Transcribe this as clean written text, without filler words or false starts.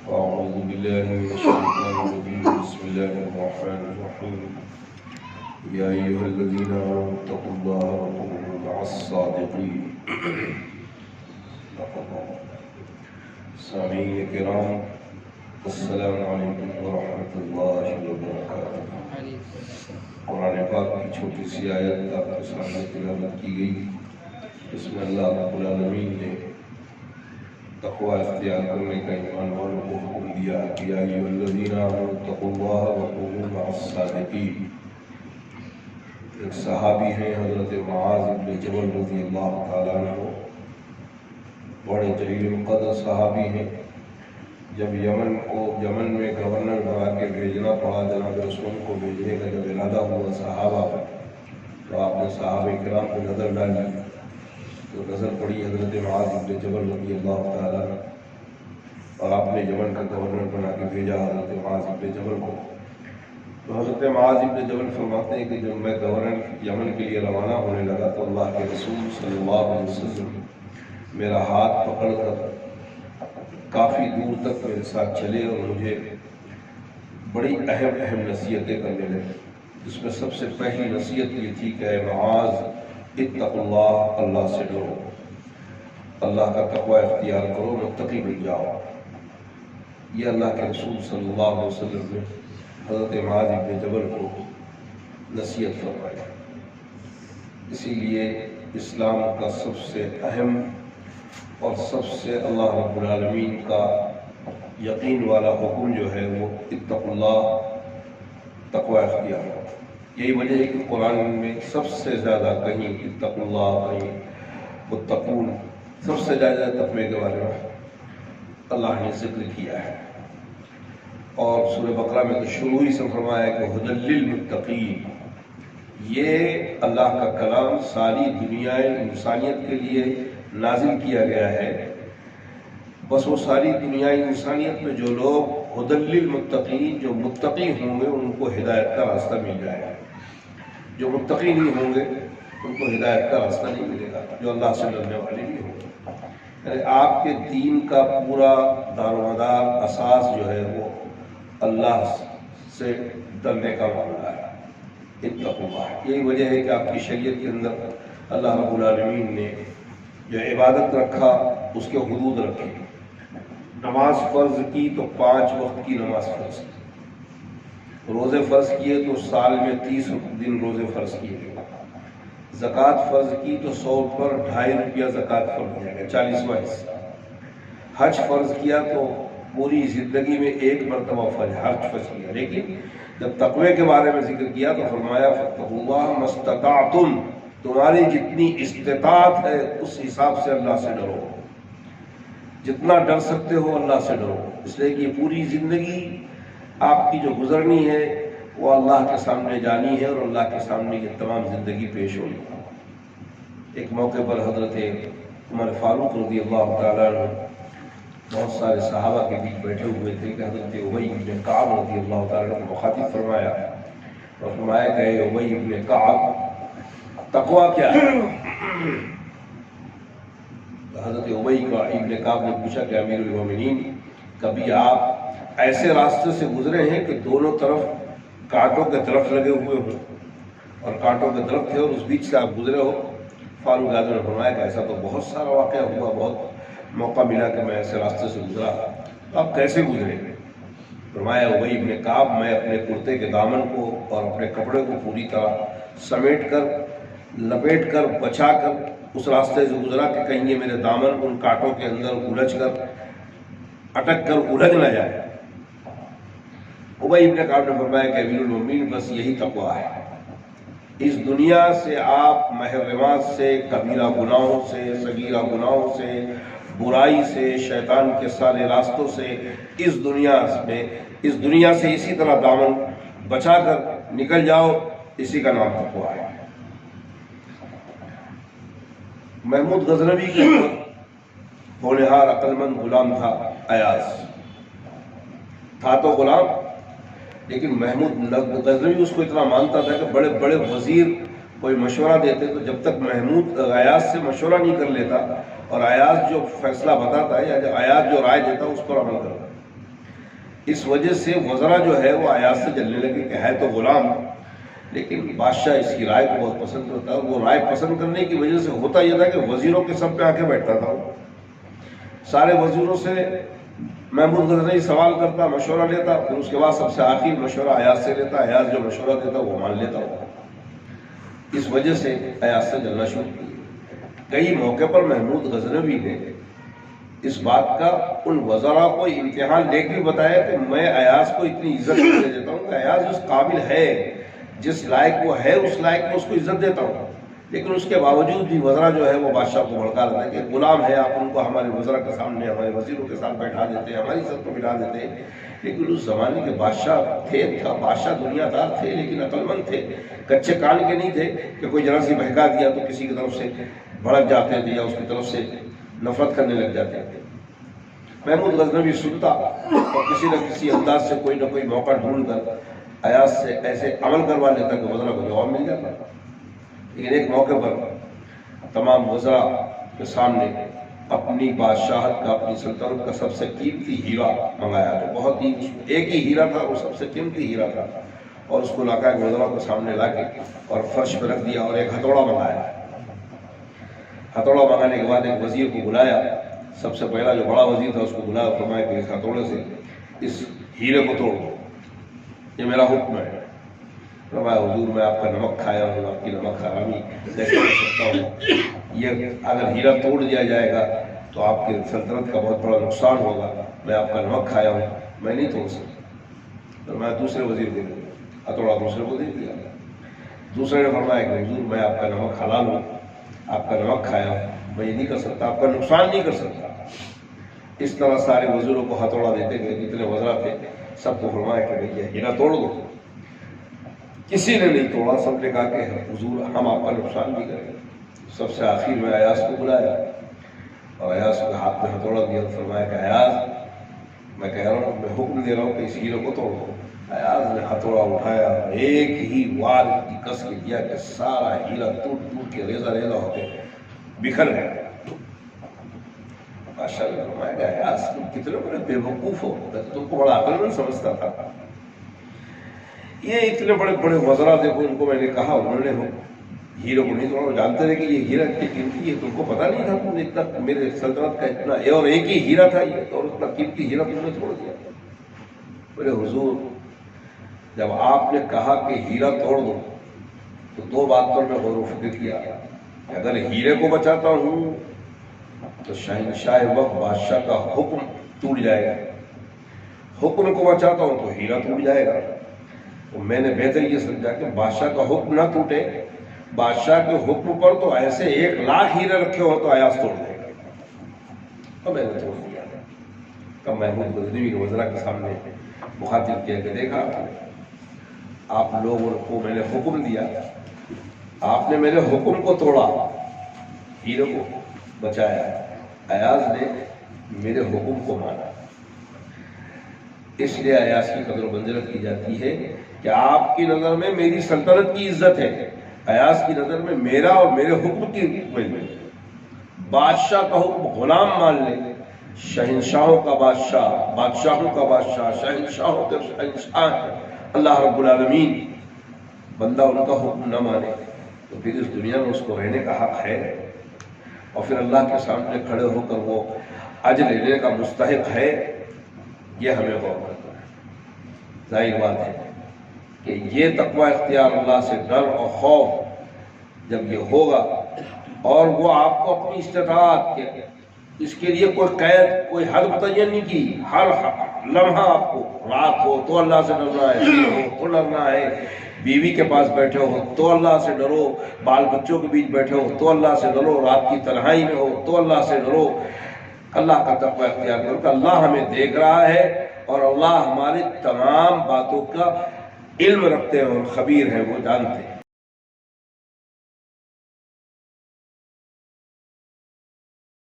أعوذ بالله من الشيطان الرجيم بسم الله الرحمن الرحيم يا أيها الذين آمنوا اتقوا الله وكونوا مع الصادقين سامعین کرام السلام علیکم ورحمۃ اللہ وبرکاتہ۔ قرآن پاک کی چھوٹی سی آیت آپ کے سامنے تلاوت کی گئی، اس میں اللہ رب العالمین نے تقوی اختیار کرنے کا ایمان والوں کو حکم دیا کہ یا ایھا الذین آمنوا اتقوا اللہ وکونوا مع الصادقین۔ ایک صحابی ہیں حضرت معاذ بن جبل رضی اللہ تعالیٰ عنہ، بڑے جلیل القدر صحابی ہیں۔ جب یمن میں گورنر بنا کے بھیجنا پڑا، جناب رسول کو بھیجنے کا جب ارادہ ہوا صحابہ تو آپ نے صحابہ کرام کو نظر ڈالی تو نظر پڑی حضرت معاذ بن جبل رضی اللہ تعالیٰ عنہ، اور آپ نے یمن کا گورنر بنا کے بھیجا حضرت معاذ بن جبل کو۔ تو حضرت معاذ بن جبل فرماتے ہیں کہ جب میں گورنر یمن کے لیے روانہ ہونے لگا تو اللہ کے رسول صلی اللہ علیہ وسلم میرا ہاتھ پکڑ کر کافی دور تک میرے ساتھ چلے اور مجھے بڑی اہم نصیحتیں کرنے لگے، جس میں سب سے پہلی نصیحت یہ تھی کہ اے معاذ اتقوا اللہ، اللہ سے ڈرو، اللہ کا تقوی اختیار کرو، متقی بن جاؤ۔ یہ اللہ کے رسول صلی اللہ علیہ وسلم نے حضرت معاذ بن جبل کو نصیحت فرمائی۔ اسی لیے اسلام کا سب سے اہم اور سب سے اللہ رب العالمین کا یقین والا حکم جو ہے وہ اتقوا اللہ، تقوی اختیار کرو۔ یہی وجہ ہے کہ قرآن میں سب سے زیادہ کہیں اتقوا اللہ، کہیں متقون، سب سے زیادہ تقوی کے بارے میں اللہ نے ذکر کیا ہے۔ اور سورہ بقرہ میں تو شروع ہی سے فرمایا کہ ھدی للمتقین۔ یہ اللہ کا کلام ساری دنیا انسانیت کے لیے نازل کیا گیا ہے، بس وہ ساری دنیا انسانیت میں جو لوگ ھدی للمتقین، جو متقی ہوں گے ان کو ہدایت کا راستہ مل جائے گا۔ جو متقی نہیں ہوں گے ان کو ہدایت کا راستہ نہیں ملے گا، جو اللہ سے ڈرنے والے نہیں ہوں گے۔ یعنی آپ کے دین کا پورا دار و مدار اساس جو ہے وہ اللہ سے ڈرنے کا معاملہ ہے، اتقوا اللہ۔ یہی وجہ ہے کہ آپ کی شریعت کے اندر اللہ رب العالمین نے جو عبادت رکھا اس کے حدود رکھے۔ نماز فرض کی تو 5 وقت کی نماز فرض کی، روزے فرض کیے تو سال میں 30 دن روزے فرض کیے گئے، زکوٰۃ فرض کی تو 100 پر 2.5 روپیہ زکوٰۃ فرض کیا گیا، 40واں حصہ۔ حج فرض کیا تو پوری زندگی میں 1 مرتبہ حج فرض کیا، لیکن جب تقوی کے بارے میں ذکر کیا تو فرمایا فاتقوا اللہ ما استطعتم، تمہاری جتنی استطاعت ہے اس حساب سے اللہ سے ڈرو، جتنا ڈر سکتے ہو اللہ سے ڈرو، اس لیے کہ یہ پوری زندگی آپ کی جو گزرنی ہے وہ اللہ کے سامنے جانی ہے، اور اللہ کے سامنے یہ تمام زندگی پیش ہوئی۔ ایک موقع پر حضرت عمر فاروق رضی اللہ تعالیٰ عنہ بہت سارے صحابہ کے بیچ بیٹھے ہوئے تھے کہ حضرت ابی بن کعب رضی اللہ تعالیٰ عنہ کو مخاطب فرمایا اور فرمایا کہ اے ابی بن کعب، تقوی کیا ہے؟ حضرت ابی بن کعب نے پوچھا کہ امیر المومنین، کبھی آپ ایسے راستے سے گزرے ہیں کہ دونوں طرف کانٹوں کے درخت لگے ہوئے ہوں اور کانٹوں کے درخت تھے اور اس بیچ سے آپ گزرے ہو؟ فاروق اعظم نے فرمایا کہ ایسا تو بہت سارا واقعہ ہوا، بہت موقع ملا کہ میں ایسے راستے سے گزرا، آپ کیسے گزرے؟ فرمایا ابی بن کعب، میں اپنے کرتے کے دامن کو اور اپنے کپڑے کو پوری طرح سمیٹ کر، لپیٹ کر، بچا کر اس راستے سے گزرا کہ کہیں یہ میرے دامن ان کانٹوں کے اندر الجھ کر، اٹک کر الجھ نہ جائے۔ ابی بن کعب نے فرمایا کہ امیر المومنین، بس یہی تقوی ہے۔ اس دنیا سے آپ محرمات سے، کبیرہ گناہوں سے، صغیرہ گناہوں سے، برائی سے، شیطان کے سارے راستوں سے اس دنیا سے اسی طرح دامن بچا کر نکل جاؤ، اسی کا نام تقوی ہے۔ محمود غزنوی کے ہونہار عقل مند غلام تھا ایاز، تھا تو غلام، لیکن محمود غزنوی اس کو اتنا مانتا تھا کہ بڑے بڑے وزیر کوئی مشورہ دیتے تو جب تک محمود ایاز سے مشورہ نہیں کر لیتا اور ایاز جو فیصلہ بتاتا ہے یا ایاز جو رائے دیتا اس پر عمل کرتا، اس وجہ سے وزراء جو ہے وہ آیات سے جلنے لگے کہ ہے تو غلام، لیکن بادشاہ اس کی رائے کو بہت پسند کرتا ہے۔ وہ رائے پسند کرنے کی وجہ سے ہوتا یہ تھا کہ وزیروں کے سب پہ آ کے بیٹھتا تھا، سارے وزیروں سے محمود غزنوی سوال کرتا، مشورہ لیتا، پھر اس کے بعد سب سے آخر مشورہ ایاز سے لیتا، ایاز جو مشورہ دیتا وہ مان لیتا ہوتا۔ اس وجہ سے ایاز سے جلنا شروع کیا۔ کئی موقع پر محمود غزنوی نے اس بات کا ان وزراء کو امتحان لے کے بتایا کہ میں ایاز کو اتنی عزت دے دیتا ہوں کہ ایاز اس قابل ہے، جس لائق وہ ہے اس لائق میں اس کو عزت دیتا ہوں، لیکن اس کے باوجود بھی وزراء جو ہے وہ بادشاہ کو بھڑکا رہتے ہیں کہ غلام ہے، آپ ان کو ہمارے وزراء کے سامنے ہمارے وزیروں کے ساتھ بیٹھا دیتے ہیں، ہماری سب کو ملا دیتے ہیں۔ لیکن اس زمانے کے بادشاہ بادشاہ دنیا دار تھے، لیکن عقل مند تھے، کچے کان کے نہیں تھے کہ کوئی ذرا سی بہکا دیا تو کسی کی طرف سے بھڑک جاتے تھے یا اس کی طرف سے نفرت کرنے لگ جاتے تھے۔ محمود غزنوی سنتا اور کسی نہ کسی انداز سے کوئی نہ کوئی موقع ڈھونڈ کر ایاز سے ایسے عمل کروا لیتا کہ وزراء کو جواب مل جاتا۔ لیکن ایک موقع پر تمام وزراء کے سامنے اپنی بادشاہت کا، اپنی سلطنت کا سب سے قیمتی ہیرا منگایا، تو بہت ہی ایک ہی ہیرا تھا، وہ سب سے قیمتی ہیرا تھا، اور اس کو لا کر وزراء کے سامنے لا کے اور فرش پہ رکھ دیا، اور ایک ہتھوڑا منگایا۔ ہتھوڑا منگانے کے بعد ایک وزیر کو بلایا، سب سے پہلا جو بڑا وزیر تھا اس کو بلایا، فرمایا کہ اس ہتھوڑے سے اس ہیرے کو توڑ دو، یہ میرا حکم ہے۔ فرمایا حضور میں آپ کا نمک کھایا ہوں، آپ کی نمک حرامی کیسے کر سکتا ہوں؟ یہ اگر ہیرا توڑ دیا جائے گا تو آپ کی سلطنت کا بہت بڑا نقصان ہوگا، میں آپ کا نمک کھایا ہوں، میں نہیں توڑ سکتا۔ فرمایا دوسرے وزیر دے دو، ہتھوڑا دوسرے کو دے دیا۔ دوسرے نے فرمایا کہ حضور میں آپ کا نمک حلال ہوں، آپ کا نمک کھایا ہوں، میں یہ نہیں کر سکتا، آپ کا نقصان نہیں کر سکتا۔ اس طرح سارے وزیروں کو ہتھوڑا دیتے گئے، جتنے وزراء تھے سب کو فرمایا کہ بھئی یہ ہیرا توڑ دو۔ کسی نے نہیں توڑا، سب نے کہا کہ حضور ہم آپ کا نقصان نہیں کریں گے۔ سب سے آخر میں ایاز کو بلایا اور ایاز کے ہاتھ میں ہتھوڑا دیا، فرمایا کہ ایاز میں کہہ رہا ہوں، میں حکم دے رہا ہوں کہ اس ہیرے کو توڑ دو۔ ایاز نے ہتھوڑا اٹھایا، ایک ہی وار کی کس کے دیا کہ سارا ہیرا ٹوٹ ٹوٹ کے ریزہ ریزہ ہو کے بکھر گیا۔ بادشاہ نے فرمایا کہ ایاز تم کتنے بڑے بے وقوف ہو، میں تم کو بڑا عقل مند سمجھتا تھا۔ یہ اتنے بڑے بڑے وزراء دیکھو، ان کو میں نے کہا انہوں نے ہیرے کو نہیں توڑا، جانتے رہے کہ یہ ہیرا اتنی قیمتی ہے، تم کو پتہ نہیں تھا، تم نے اتنا میرے سلطنت کا اتنا اور ایک ہی ہیرا تھا یہ، اور اتنا قیمتی ہیرا تم نے چھوڑ دیا۔ بولے حضور جب آپ نے کہا کہ ہیرا توڑ دو تو دو بات پر میں غور و فکر کیا کہ اگر ہیرے کو بچاتا ہوں تو شہنشاہ وقت بادشاہ کا حکم ٹوٹ جائے گا، حکم کو بچاتا ہوں تو ہیرا ٹوٹ جائے گا۔ تو میں نے بہتر یہ سمجھا کہ بادشاہ کا حکم نہ ٹوٹے، بادشاہ کے حکم پر تو ایسے 1,00,000 ہیرے رکھے ہو تو ایاز توڑ دے گا، تو میں نے توڑ دیا۔ تب محمود غزنوی نے وزراء کے سامنے مخاطب کیا کہ دیکھا آپ لوگوں کو میں نے حکم دیا، آپ نے میرے حکم کو توڑا، ہیرے کو بچایا، ایاز نے میرے حکم کو مانا۔ اس لیے ایاز کی قدر و منزلت کی جاتی ہے کہ آپ کی نظر میں میری سلطنت کی عزت ہے، ایاز کی نظر میں میرا اور میرے حکم کی عزت۔ بادشاہ کا حکم غلام مان لے، شہنشاہوں کا بادشاہ، بادشاہوں کا بادشاہ، شہنشاہوں کے شہنشاہ اللہ رب العالمین، بندہ ان کا حکم نہ مانے تو پھر اس دنیا میں اس کو رہنے کا حق ہے، اور پھر اللہ کے سامنے کھڑے ہو کر وہ اجر لینے کا مستحق ہے، یہ ہمیں غور کرنا ہے۔ ظاہر بات ہے کہ یہ تقوی اختیار، اللہ سے ڈر اور خوف جب یہ ہوگا اور وہ آپ کو اپنی استطاعت کے، اس کے لیے کوئی قید، کوئی حد متعین نہیں کی، ہر لمحہ آپ کو رات ہو تو اللہ سے ڈرنا ہے، دن ہو تو ڈرنا ہے، بیوی کے پاس بیٹھے ہو تو اللہ سے ڈرو، بال بچوں کے بیچ بیٹھے ہو تو اللہ سے ڈرو، رات کی تنہائی میں ہو تو اللہ سے ڈرو۔ اللہ کا تقوی اختیار کرو کہ اللہ ہمیں دیکھ رہا ہے اور اللہ ہماری تمام باتوں کا علم رکھتے ہیں اور خبیر ہیں، وہ جانتے ہیں۔